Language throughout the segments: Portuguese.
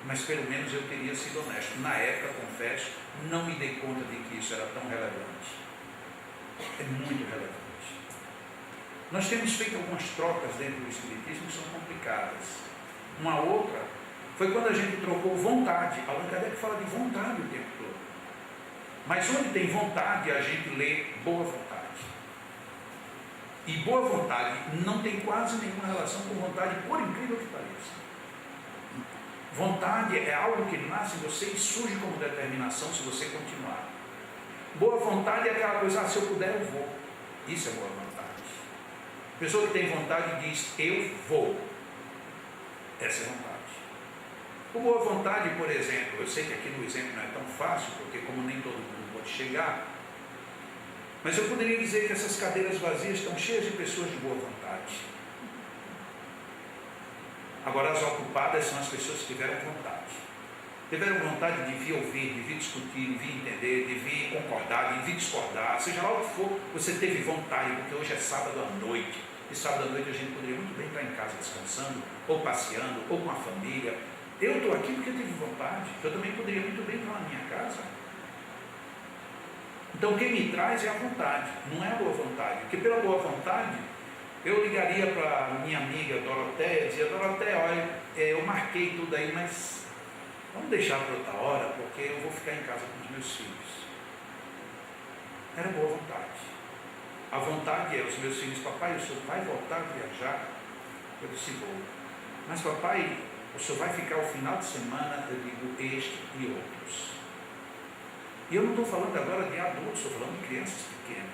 mas pelo menos eu teria sido honesto. Na época, confesso, não me dei conta de que isso era tão relevante. É muito relevante. Nós temos feito algumas trocas dentro do Espiritismo que são complicadas. Uma outra foi quando a gente trocou vontade. Allan Kardec fala de vontade o tempo todo. Mas onde tem vontade, a gente lê boa vontade. E boa vontade não tem quase nenhuma relação com vontade, por incrível que pareça. Vontade é algo que nasce em você e surge como determinação se você continuar. Boa vontade é aquela coisa, se eu puder eu vou. Isso é boa vontade. A pessoa que tem vontade diz, eu vou. Essa é vontade. Com boa vontade, por exemplo, eu sei que aqui no exemplo não é tão fácil, porque como nem todo mundo pode chegar, mas eu poderia dizer que essas cadeiras vazias estão cheias de pessoas de boa vontade. Agora, as ocupadas são as pessoas que tiveram vontade. Tiveram vontade de vir ouvir, de vir discutir, de vir entender, de vir concordar, de vir discordar, seja lá o que for, você teve vontade, porque hoje é sábado à noite. E sábado à noite a gente poderia muito bem estar em casa descansando, ou passeando, ou com a família. Eu estou aqui porque eu tive vontade. Eu também poderia muito bem estar na minha casa. Então quem me traz é a vontade, não é a boa vontade. Porque pela boa vontade, eu ligaria para a minha amiga Doroteia e dizia, Doroteia, olha, eu marquei tudo aí, mas vamos deixar para outra hora, porque eu vou ficar em casa com os meus filhos. Era boa vontade. A vontade é, os meus filhos, papai, o senhor vai voltar a viajar? Eu disse, vou. Mas papai, o senhor vai ficar o final de semana? Eu digo, este e outros. E eu não estou falando agora de adultos, estou falando de crianças pequenas.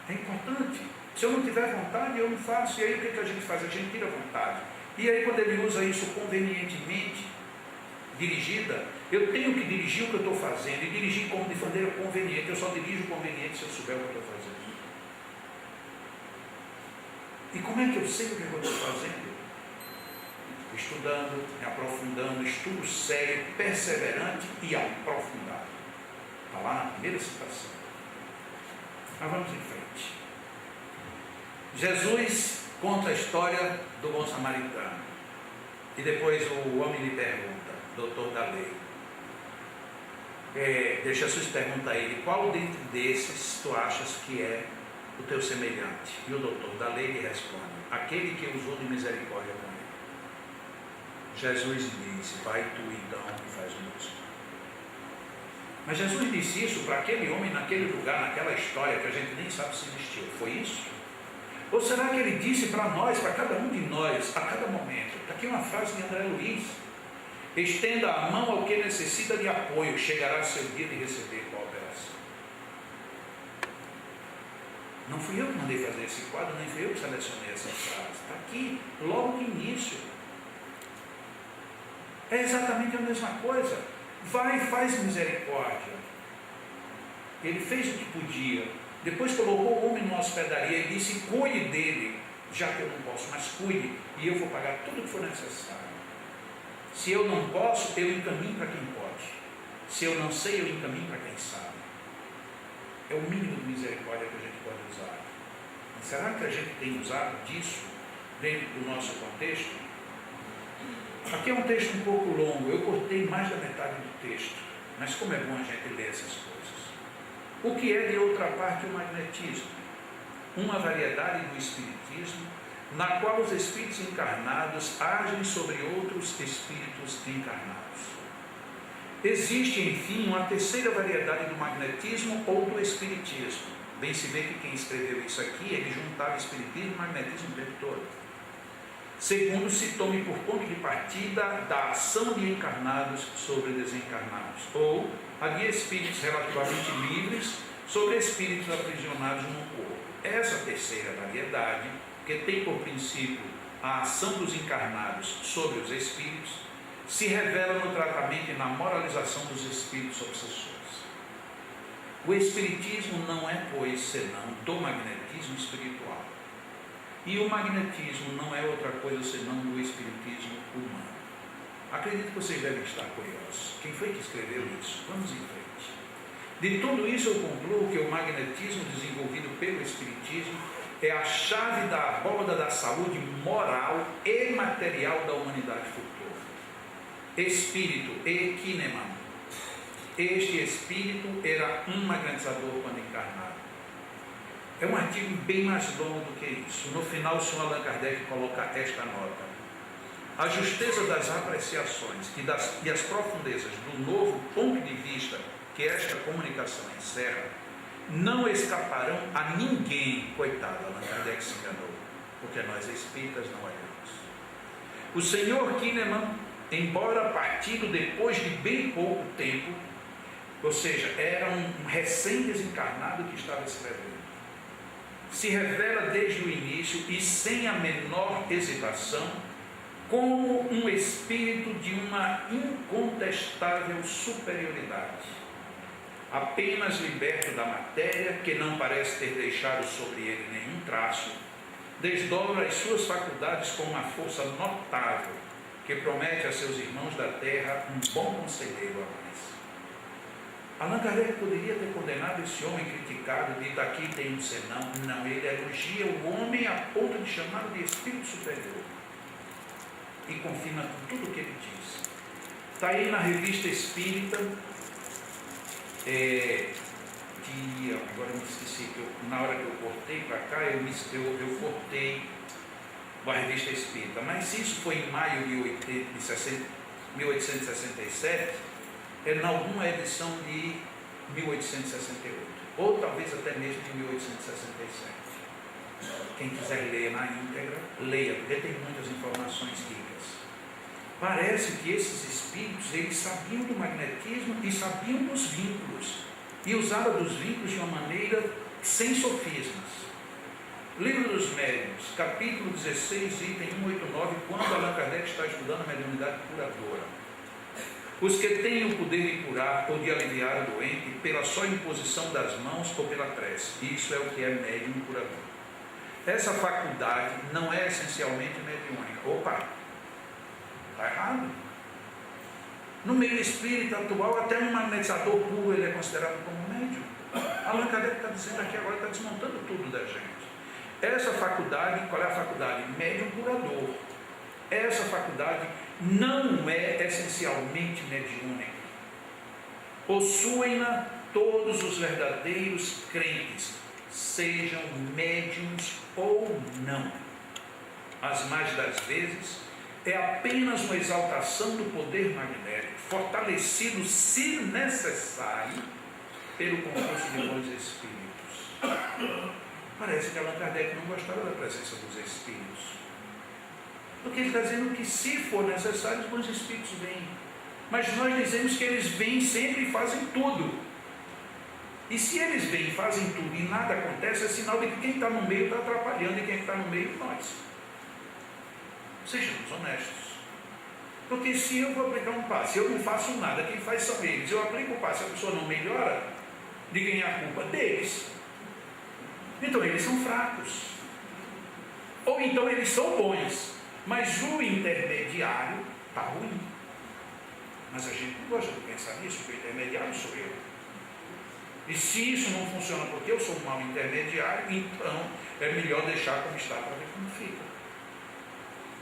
É importante. Se eu não tiver vontade, eu não faço. E aí o que a gente faz? A gente tira a vontade. E aí quando ele usa isso convenientemente, dirigida, eu tenho que dirigir o que eu estou fazendo. E dirigir como de maneira conveniente. Eu só dirijo conveniente se eu souber o que eu estou fazendo. E como é que eu sei o que eu estou fazendo? Estudando, me aprofundando, estudo sério, perseverante e aprofundado. Está lá na primeira citação. Mas vamos em frente. Jesus conta a história do bom samaritano. E depois o homem lhe pergunta, doutor da lei. Jesus pergunta a ele, qual dentre desses tu achas que é o teu semelhante? E o doutor da lei lhe responde, aquele que usou de misericórdia com ele. Jesus disse, vai tu então e faz o mesmo. Mas Jesus disse isso para aquele homem, naquele lugar, naquela história que a gente nem sabe se existiu. Foi isso? Ou será que ele disse para nós, para cada um de nós, a cada momento? Está aqui uma frase de André Luiz. Estenda a mão ao que necessita de apoio, chegará seu dia de receber cooperação. Não fui eu que mandei fazer esse quadro, nem fui eu que selecionei essa frase. Está aqui, logo no início. É exatamente a mesma coisa. Vai e faz misericórdia. Ele fez o que podia. Depois colocou o homem numa hospedaria e disse, cuide dele, já que eu não posso, mas cuide, e eu vou pagar tudo o que for necessário. Se eu não posso, eu encaminho para quem pode. Se eu não sei, eu encaminho para quem sabe. É o mínimo de misericórdia que a gente pode usar. Mas será que a gente tem usado disso dentro do nosso contexto? Aqui é um texto um pouco longo, eu cortei mais da metade do texto, mas como é bom a gente ler essas coisas. O que é de outra parte o magnetismo? Uma variedade do espiritismo, na qual os espíritos encarnados agem sobre outros espíritos encarnados. Existe, enfim, uma terceira variedade do magnetismo ou do espiritismo. Bem se vê que quem escreveu isso aqui, ele juntava espiritismo e magnetismo o tempo todo. Segundo, se tome por ponto de partida da ação de encarnados sobre desencarnados, ou a de espíritos relativamente livres sobre espíritos aprisionados no corpo. Essa terceira variedade, que tem por princípio a ação dos encarnados sobre os espíritos, se revela no tratamento e na moralização dos espíritos obsessores. O espiritismo não é, pois, senão do magnetismo espiritual. E o magnetismo não é outra coisa senão do espiritismo humano. Acredito que vocês devem estar curiosos. Quem foi que escreveu isso? Vamos em frente. De tudo isso eu concluo que o magnetismo desenvolvido pelo espiritismo é a chave da abóbada da saúde moral e material da humanidade futura. espírito, ekineman. Este espírito era um magnetizador quando encarnado. É um artigo bem mais longo do que isso. No final, o Sr. Allan Kardec coloca esta nota: a justeza das apreciações e as profundezas do novo ponto de vista que esta comunicação encerra não escaparão a ninguém. Coitado, Allan Kardec se enganou, porque nós espíritas não olhamos. O senhor Kinneman, embora partido depois de bem pouco tempo, ou seja, era um recém-desencarnado que estava escrevendo, se revela desde o início e sem a menor hesitação como um espírito de uma incontestável superioridade, apenas liberto da matéria, que não parece ter deixado sobre ele nenhum traço, desdobra as suas faculdades com uma força notável, que promete a seus irmãos da terra um bom conselheiro a mais. Allan Kardec poderia ter condenado esse homem criticado, dito aqui tem um senão. Não, ele elogia o homem a ponto de chamá-lo de espírito superior e confirma tudo o que ele diz. Está aí na Revista Espírita, agora eu me esqueci, na hora que eu cortei para cá, eu cortei a Revista Espírita, mas se isso foi em maio de 1867, é em alguma edição de 1868, ou talvez até mesmo de 1867. Quem quiser ler na íntegra, leia, porque tem muitas informações ricas. Parece que esses espíritos, eles sabiam do magnetismo e sabiam dos vínculos, e usavam dos vínculos de uma maneira sem sofismas. Livro dos Médiuns, capítulo 16, item 189, quando Allan Kardec está estudando a mediunidade curadora. Os que têm o poder de curar ou de aliviar o doente pela só imposição das mãos ou pela prece. Isso é o que é médium curador. Essa faculdade não é essencialmente mediúnica. Opa, está errado. No meio espírita atual, até um magnetizador puro ele é considerado como médium. Allan Kardec está dizendo aqui agora, está desmontando tudo da gente. Essa faculdade, qual é a faculdade? Médium curador. Essa faculdade não é essencialmente mediúnica. Possuem-na todos os verdadeiros crentes, sejam médiums ou não. As mais das vezes é apenas uma exaltação do poder magnético, fortalecido, se necessário, pelo concurso de bons espíritos. Parece que Allan Kardec não gostava da presença dos espíritos, porque ele está dizendo que, se for necessário, os bons espíritos vêm. Mas nós dizemos que eles vêm sempre e fazem tudo. E se eles vêm e fazem tudo e nada acontece, é sinal de que quem está no meio está atrapalhando, e quem está no meio, nós. Sejamos honestos. Porque se eu vou aplicar um passe, eu não faço nada, quem faz são eles. Eu aplico o passe, a pessoa não melhora, de quem é a culpa? Deles. Então eles são fracos. Ou então eles são bons, mas o intermediário está ruim. Mas a gente não gosta de pensar nisso, porque o intermediário sou eu. E se isso não funciona porque eu sou um mau intermediário, então é melhor deixar como está para ver como fica.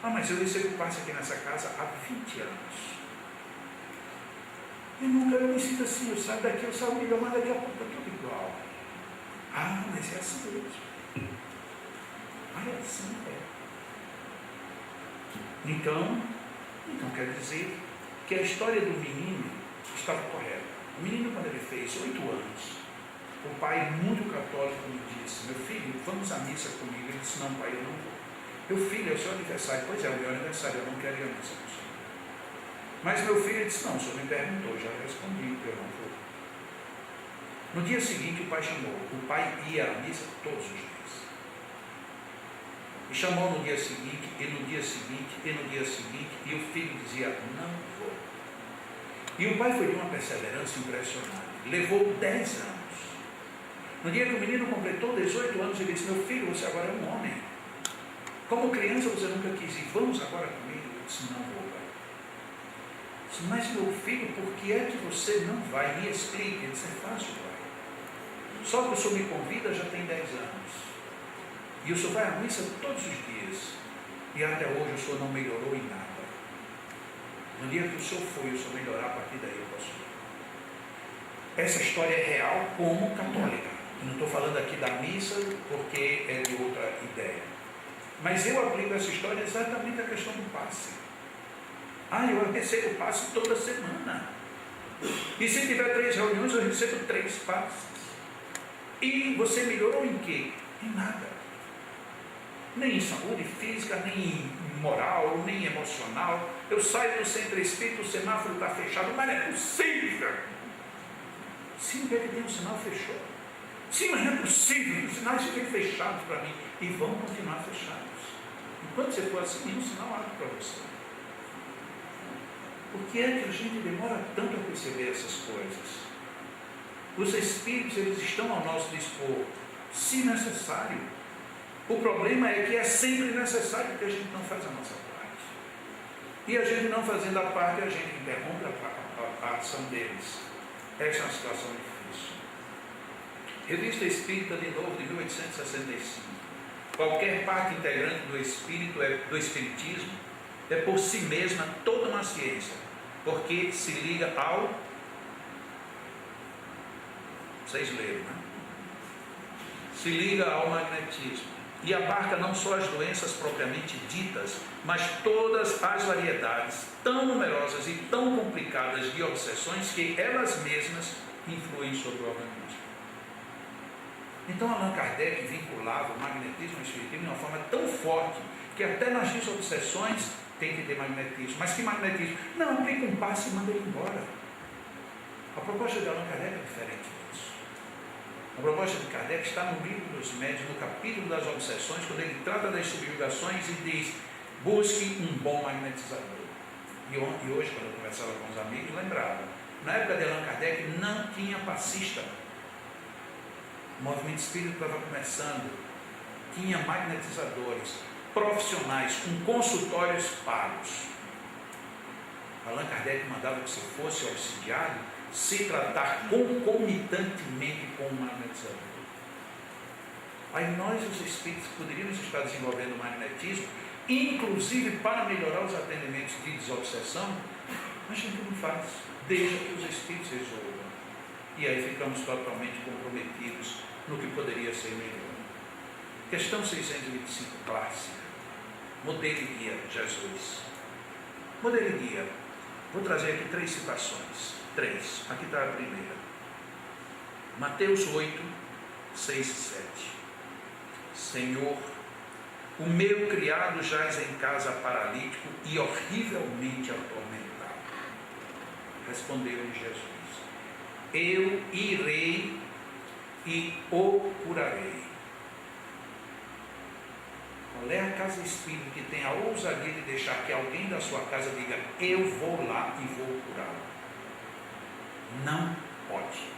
Ah, mas eu recebo passe aqui nessa casa há 20 anos. E nunca eu me sinto assim, eu saio daqui, eu saio melhor, mas daqui a pouco está tudo igual. Ah, mas é assim mesmo. Ah, é assim, é. Então quer dizer que a história do menino estava correta. O menino, quando ele fez 8 anos, o pai, muito católico, me disse: meu filho, vamos à missa comigo. Ele disse: não, pai, eu não vou. Meu filho, é o seu aniversário. Pois é, o meu aniversário, eu não quero ir à missa com o senhor. Mas meu filho disse: não, o senhor me perguntou, já respondi que eu não vou. No dia seguinte, o pai chamou. O pai ia à missa todos os dias. E chamou no dia seguinte, e no dia seguinte, e no dia seguinte, e o filho dizia: não vou. E o pai foi de uma perseverança impressionante. Levou 10 anos. No dia que o menino completou 18 anos, ele disse: meu filho, você agora é um homem. Como criança você nunca quis ir, vamos agora comigo? Eu disse: não vou, pai. Eu disse: mas meu filho, por que é que você não vai? Me explique. Ele disse: é fácil, pai. Só que o senhor me convida já tem 10 anos. E o senhor vai à missa todos os dias. E até hoje o senhor não melhorou em nada. No dia que o senhor for e o senhor melhorar, a partir daí eu posso ir. Essa história é real como católica. Eu não estou falando aqui da missa porque é de outra ideia. Mas eu aplico essa história exatamente à questão do passe. Eu recebo passe toda semana. E se tiver 3 reuniões, eu recebo 3 passes. E você melhorou em quê? Em nada. Nem em saúde física, nem em moral, nem emocional. Eu saio do centro espírita, o semáforo está fechado, mas não é possível. Sim, o que é que tem? O sinal fechou. Sim, mas não é possível, os sinais ficam fechados para mim. E vão continuar fechados. Enquanto você for assim, nenhum sinal abre para você. Por que é que a gente demora tanto a perceber essas coisas? Os espíritos, eles estão ao nosso dispor, se necessário. O problema é que é sempre necessário que a gente não faz a nossa parte. E a gente não fazendo a parte, a gente interrompe a ação deles. Essa é uma situação difícil. Revista Espírita de novo, de 1865. Qualquer parte integrante do espiritismo é por si mesma toda uma ciência, porque se liga ao... Vocês leram, né? Se liga ao magnetismo e abarca não só as doenças propriamente ditas, mas todas as variedades tão numerosas e tão complicadas de obsessões que elas mesmas influem sobre o organismo. Então Allan Kardec vinculava o magnetismo ao espiritismo de uma forma tão forte que até nas desobsessões tem que ter magnetismo. Mas que magnetismo? Não, aplica um passe e manda ele embora. A proposta de Allan Kardec é diferente disso. A proposta de Kardec está no livro dos médiuns, no capítulo das obsessões, quando ele trata das subjugações e diz: busque um bom magnetizador. E hoje, quando eu conversava com os amigos, lembrava, na época de Allan Kardec não tinha passista. O movimento espírita estava começando, tinha magnetizadores profissionais com consultórios pagos. Allan Kardec mandava que você fosse auxiliado se tratar concomitantemente com o magnetizador. Aí nós, os espíritos, poderíamos estar desenvolvendo o magnetismo, inclusive para melhorar os atendimentos de desobsessão, mas a gente não faz, deixa que os espíritos resolvam. E aí ficamos totalmente comprometidos no que poderia ser melhor. Questão 625, clássica. Modelo e guia, Jesus. Modelo e guia. Vou trazer aqui 3 citações. 3. Aqui está a primeira. Mateus 8, 6 e 7. Senhor, o meu criado jaz em casa paralítico e horrivelmente atormentado. Respondeu-lhe Jesus: eu irei e o curarei. Qual é a casa espírita que tem a ousadia de deixar que alguém da sua casa diga: eu vou lá e vou curá-lo? Não pode.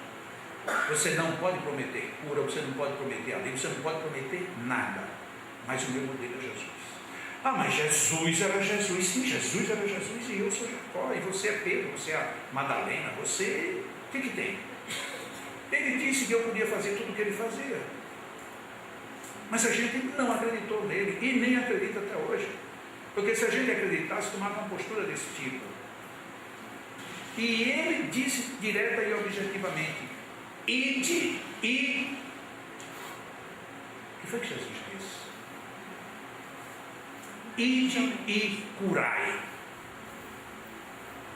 Você não pode prometer cura, você não pode prometer alívio, você não pode prometer nada. Mas o meu modelo é Jesus. Mas Jesus era Jesus. Sim, Jesus era Jesus e eu sou Jacó. E você é Pedro, você é a Madalena, você... O que tem? Ele disse que eu podia fazer tudo o que ele fazia. Mas a gente não acreditou nele e nem acredita até hoje. Porque se a gente acreditasse, tomava uma postura desse tipo. E ele disse direta e objetivamente: ide e... O que foi que Jesus disse? Ide e curai.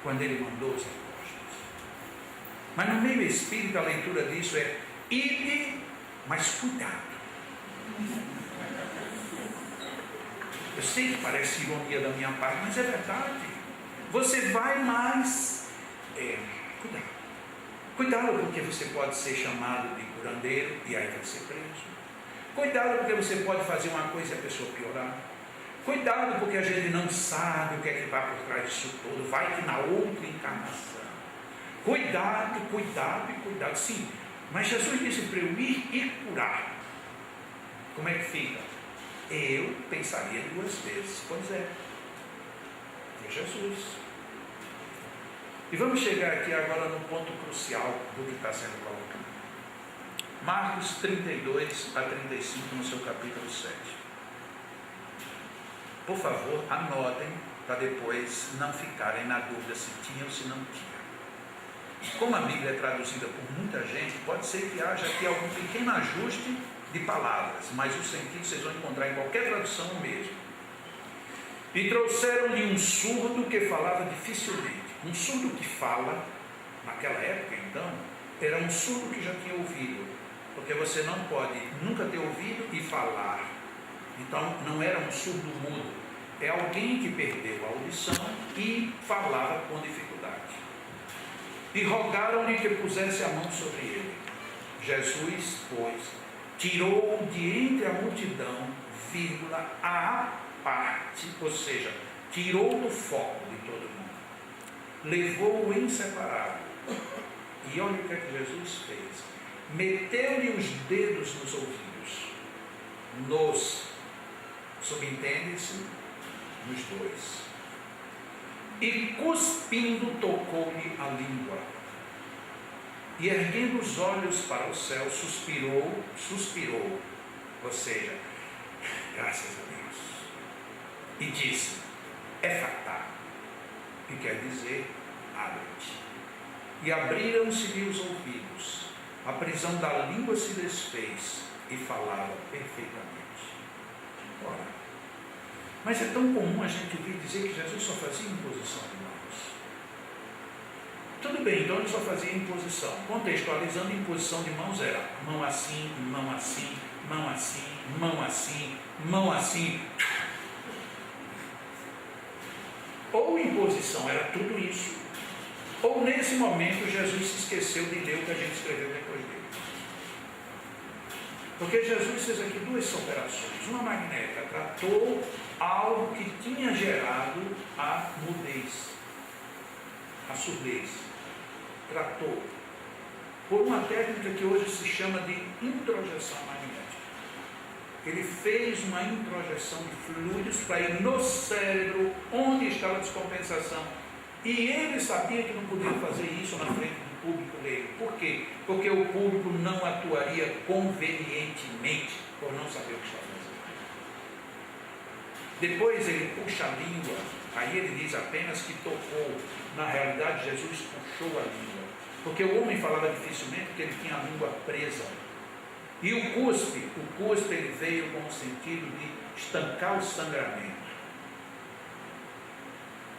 Quando ele mandou os apóstolos. Mas no meio espírita a leitura disso é: ide, mas cuidado. Eu sei que parece ironia da minha parte, mas é verdade. Você vai, mas cuidado. Cuidado, porque você pode ser chamado de curandeiro e aí vai ser preso. Cuidado, porque você pode fazer uma coisa e a pessoa piorar. Cuidado, porque a gente não sabe o que é que está por trás disso tudo. Vai que na outra encarnação. Cuidado, cuidado e cuidado. Sim, mas Jesus disse para eu ir e curar. Como é que fica? Eu pensaria 2 vezes. Pois é. Foi Jesus. E vamos chegar aqui agora no ponto crucial do que está sendo colocado. Marcos 32 a 35, no seu capítulo 7. Por favor, anotem para depois não ficarem na dúvida se tinha ou se não tinha. Como a Bíblia é traduzida por muita gente, pode ser que haja aqui algum pequeno ajuste de palavras, mas o sentido vocês vão encontrar em qualquer tradução o mesmo. E trouxeram-lhe um surdo que falava dificilmente. Um surdo que fala, naquela época então, era um surdo que já tinha ouvido, porque você não pode nunca ter ouvido e falar. Então não era um surdo mudo, é alguém que perdeu a audição e falava com dificuldade. E rogaram-lhe que pusesse a mão sobre ele. Jesus, pois, tirou-o de entre a multidão, vírgula, à parte, ou seja, tirou do foco de todo mundo, levou-o em separado. E olha o que é que Jesus fez: meteu-lhe os dedos nos ouvidos, subentende-se, nos dois, e cuspindo tocou-lhe a língua, e erguendo os olhos para o céu, suspirou, ou seja, graças a Deus, e disse, efatá, que quer dizer, abre-te. E abriram-se-lhe os ouvidos, a prisão da língua se desfez, e falava perfeitamente. Ora, mas é tão comum a gente ouvir dizer que Jesus só fazia imposição de mãos. Tudo bem, então ele só fazia imposição. Contextualizando, imposição de mãos era mão assim, mão assim, mão assim, mão assim, mão assim. Ou imposição era tudo isso, ou nesse momento Jesus se esqueceu de ler o que a gente escreveu depois dele. Porque Jesus fez aqui duas operações. Uma magnética tratou algo que tinha gerado a mudez, a surdez. Tratou por uma técnica que hoje se chama de introjeção magnética. Ele fez uma introjeção de fluidos para ir no cérebro, onde estava a descompensação. E ele sabia que não podia fazer isso na frente do público leigo. Por quê? Porque o público não atuaria convenientemente por não saber o que está fazendo. Depois ele puxa a língua, aí ele diz apenas que tocou. Na realidade, Jesus puxou a língua, porque o homem falava dificilmente porque ele tinha a língua presa. E o cuspe ele veio com o sentido de estancar o sangramento.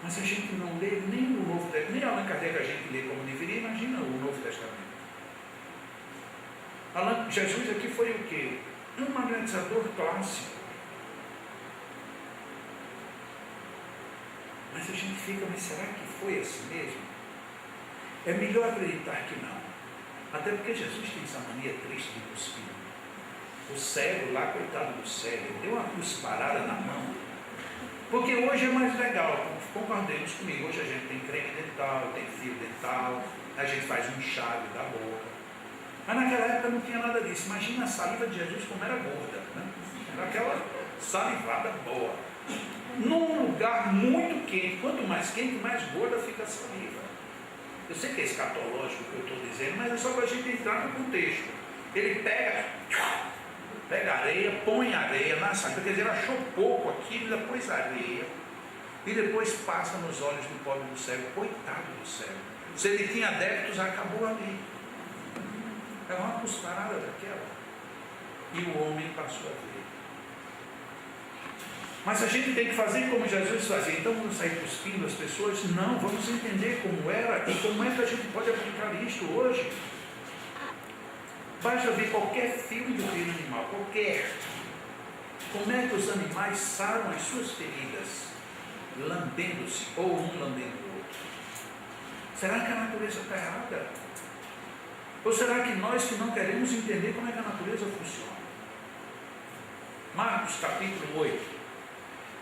Mas a gente não lê nem o Novo Testamento, nem Allan Kardec a gente lê como deveria, imagina o Novo Testamento. Jesus aqui foi o quê? Um magnetizador clássico. Mas a gente fica, mas será que foi assim mesmo? É melhor acreditar que não. Até porque Jesus tem essa mania triste de cuspir. O cego lá, coitado do cego, deu uma cusparada na mão. Porque hoje é mais legal, concordemos comigo, hoje a gente tem creme dental, tem fio dental, a gente faz um enxágue da boca. Mas naquela época não tinha nada disso. Imagina a saliva de Jesus como era gorda, né? Era aquela salivada boa. Num lugar muito quente, quanto mais quente, mais gorda fica a saliva. Eu sei que é escatológico o que eu estou dizendo, mas é só para a gente entrar no contexto. Ele pega areia, põe areia na saliva, quer dizer, ele achou pouco aqui, ele pôs areia, e depois passa nos olhos do pobre do cego, coitado do cego. Se ele tinha débitos, acabou ali. É uma cusparada daquela. E o homem passou a ver. Mas a gente tem que fazer como Jesus fazia. Então vamos sair cuspindo as pessoas? Não, vamos entender como era e como é que a gente pode aplicar isto hoje. Basta ver qualquer filme do reino animal, qualquer. Como é que os animais saram as suas feridas? Lambendo-se, ou um lambendo o outro. Será que a natureza está errada? Ou será que nós que não queremos entender como é que a natureza funciona? Marcos capítulo 8,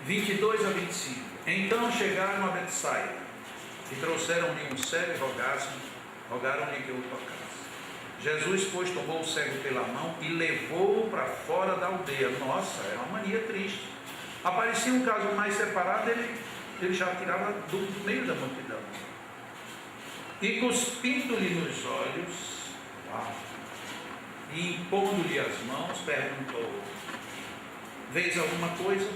22 a 25. Então chegaram a Betsaida e trouxeram-lhe um cego e rogaram-lhe que o tocasse. Jesus, pois, tomou o cego pela mão e levou-o para fora da aldeia. Nossa, era uma mania triste. Aparecia um caso mais separado, ele já tirava do meio da multidão. E cuspindo-lhe nos olhos, e impondo-lhe as mãos, perguntou: vês alguma coisa?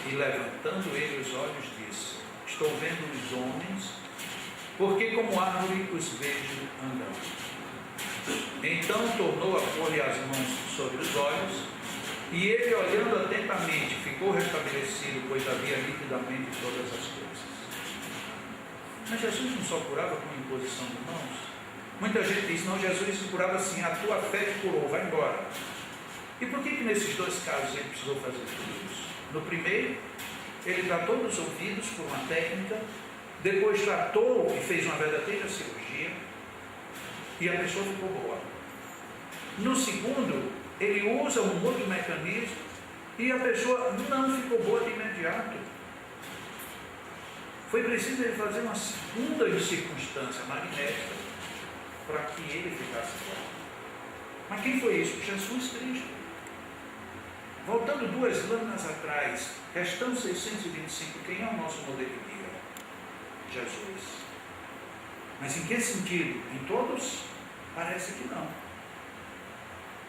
E levantando ele os olhos, disse: estou vendo os homens, porque como árvore os vejo andando. Então tornou a pôr-lhe as mãos sobre os olhos, e ele, olhando atentamente, ficou restabelecido, pois havia nitidamente todas as coisas. Mas Jesus não só curava com imposição de mãos. Muita gente diz: não, Jesus curava assim, a tua fé te curou, vai embora. E por que nesses dois casos ele precisou fazer tudo isso? No primeiro, ele tratou dos ouvidos por uma técnica, depois tratou e fez uma verdadeira cirurgia, e a pessoa ficou boa. No segundo, ele usa um outro mecanismo, e a pessoa não ficou boa de imediato. Foi preciso ele fazer uma segunda circunstância magnética para que ele ficasse bom. Mas quem foi isso? Jesus Cristo. Voltando 2 lâminas atrás, questão 625, quem é o nosso modelo de guia? Jesus. Mas em que sentido? Em todos? Parece que não.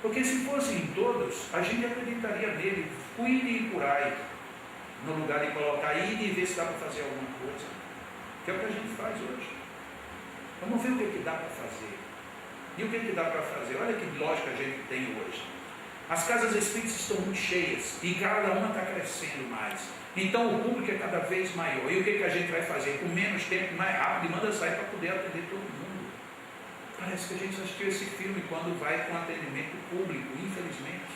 Porque se fosse em todos, a gente acreditaria nele. Cuide e curai, no lugar de colocar ide e ver se dá para fazer alguma coisa, que é o que a gente faz hoje. Vamos ver o que dá para fazer. E o que dá para fazer? Olha que lógica a gente tem hoje. As casas espíritas estão muito cheias e cada uma está crescendo mais. Então o público é cada vez maior. E o que a gente vai fazer? Com menos tempo, mais rápido, manda sair para poder atender todo mundo. Parece que a gente assistiu esse filme quando vai com atendimento público, infelizmente.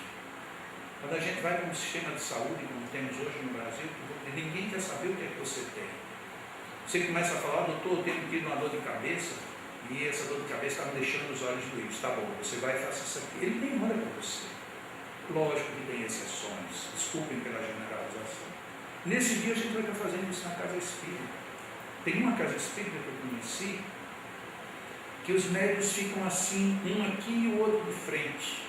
Quando a gente vai com um sistema de saúde, como temos hoje no Brasil, ninguém quer saber o que é que você tem. Você começa a falar: doutor, eu tenho tido uma dor de cabeça, e essa dor de cabeça está me deixando os olhos doídos. Tá bom, você vai e faça isso aqui. Ele nem olha para você. Lógico que tem exceções, desculpem pela generalização. Nesse dia a gente vai estar fazendo isso na casa espírita. Tem uma casa espírita que eu conheci, que os médios ficam assim, um aqui e o outro de frente,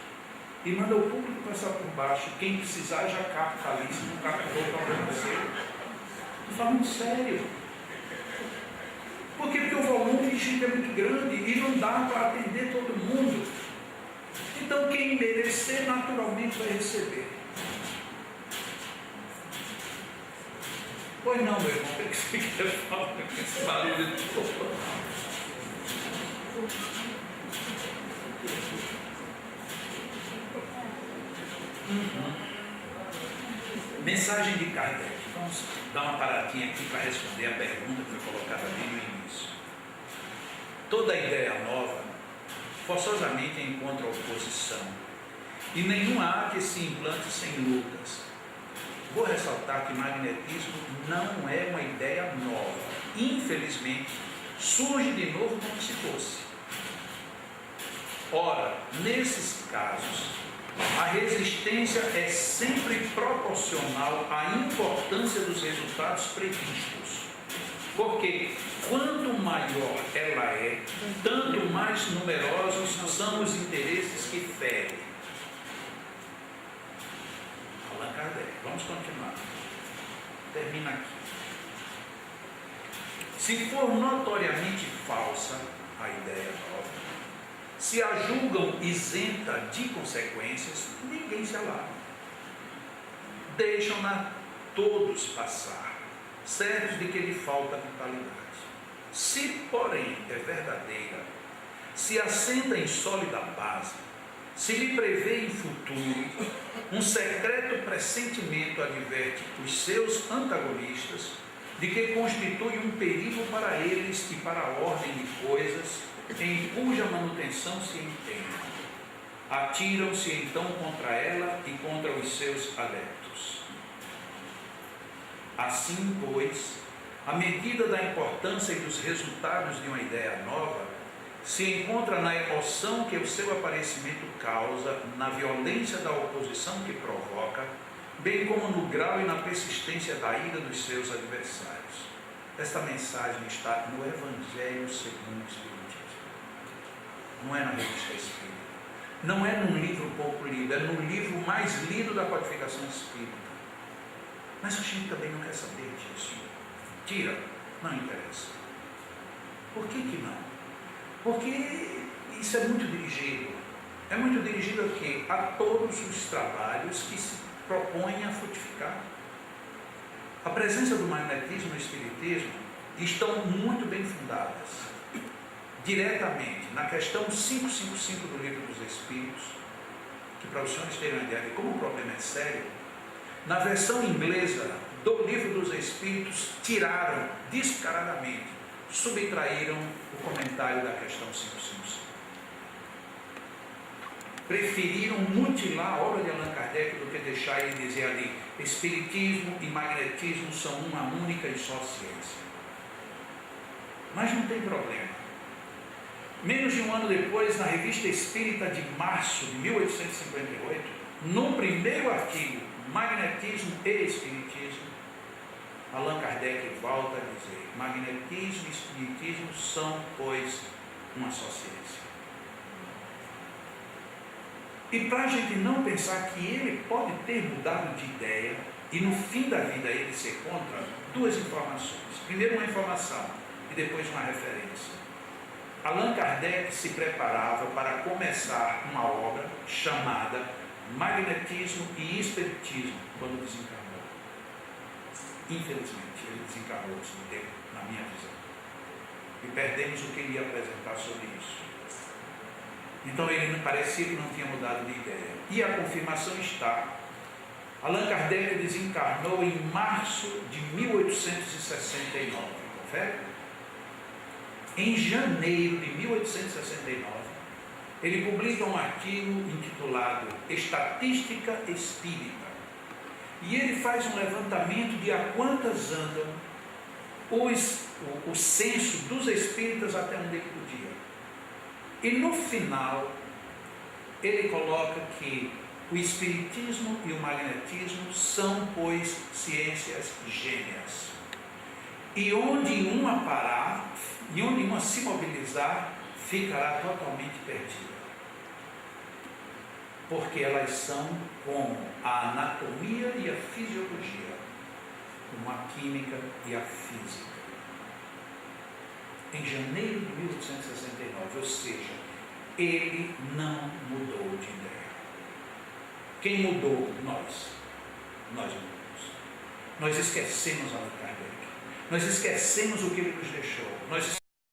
e manda o público passar por baixo. Quem precisar já capta ali, se não captou, problema seu. Estou falando sério. Por quê? Porque o volume de gente é muito grande e não dá para atender todo mundo. Então quem merecer naturalmente vai receber. Pois não, meu irmão, o que você quer falar com esse barulho todo? Mensagem de Kardec. Vamos dar uma paradinha aqui para responder a pergunta que foi colocada bem no início. Toda ideia nova forçosamente encontra oposição, e nenhuma arte se implante sem lutas. Vou ressaltar que magnetismo não é uma ideia nova. Infelizmente, surge de novo como se fosse. Ora, nesses casos, a resistência é sempre proporcional à importância dos resultados previstos. Porque quanto maior ela é, tanto mais numerosos são os interesses que ferem. Allan Kardec. Vamos continuar. Termina aqui. Se for notoriamente falsa a ideia nova, se a julgam isenta de consequências, ninguém se alarma. Deixam-na todos passar, certos de que lhe falta vitalidade. Se, porém, é verdadeira, se assenta em sólida base, se lhe prevê em futuro, um secreto pressentimento adverte os seus antagonistas de que constitui um perigo para eles e para a ordem de coisas em cuja manutenção se empenham. Atiram-se então contra ela e contra os seus adeptos. Assim, pois, à medida da importância e dos resultados de uma ideia nova, se encontra na emoção que o seu aparecimento causa, na violência da oposição que provoca, bem como no grau e na persistência da ira dos seus adversários. Esta mensagem está no Evangelho segundo o Espiritismo. Não é na Revista Espírita. Não é num livro pouco lido, é no livro mais lido da codificação espírita. Mas a gente também não quer saber disso. Tira, não interessa. Por que não? Porque isso é muito dirigido. É muito dirigido a quê? A todos os trabalhos que se propõem a frutificar. A presença do magnetismo no espiritismo estão muito bem fundadas, diretamente, na questão 555 do Livro dos Espíritos, que para os senhores terem uma ideia de como o problema é sério, na versão inglesa do Livro dos Espíritos, tiraram descaradamente, subtraíram o comentário da questão 555. Preferiram mutilar a obra de Allan Kardec do que deixar ele dizer ali: espiritismo e magnetismo são uma única e só ciência. Mas não tem problema. Menos de um ano depois, na Revista Espírita de março de 1858, no primeiro artigo, Magnetismo e Espiritismo, Allan Kardec volta a dizer: magnetismo e espiritismo são, pois, uma só ciência. E para a gente não pensar que ele pode ter mudado de ideia e no fim da vida ele ser contra, duas informações. Primeiro uma informação e depois uma referência. Allan Kardec se preparava para começar uma obra chamada Magnetismo e Espiritismo quando desencarnou. Infelizmente, ele desencarnou antes do tempo, na minha visão. E perdemos o que ele ia apresentar sobre isso. Então ele parecia que não tinha mudado de ideia. E a confirmação está. Allan Kardec desencarnou em março de 1869. Confere? Em janeiro de 1869, ele publica um artigo intitulado Estatística Espírita. E ele faz um levantamento de a quantas andam o censo dos espíritas até onde ele podia. E no final, ele coloca que o espiritismo e o magnetismo são, pois, ciências gêmeas. E onde uma parar, e onde uma se mobilizar, ficará totalmente perdida. Porque elas são como a anatomia e a fisiologia, como a química e a física. Em janeiro de 1869, ou seja, ele não mudou de ideia. Quem mudou? Nós. Nós mudamos. Nós esquecemos Allan Kardec. Nós esquecemos o que ele nos deixou. Nós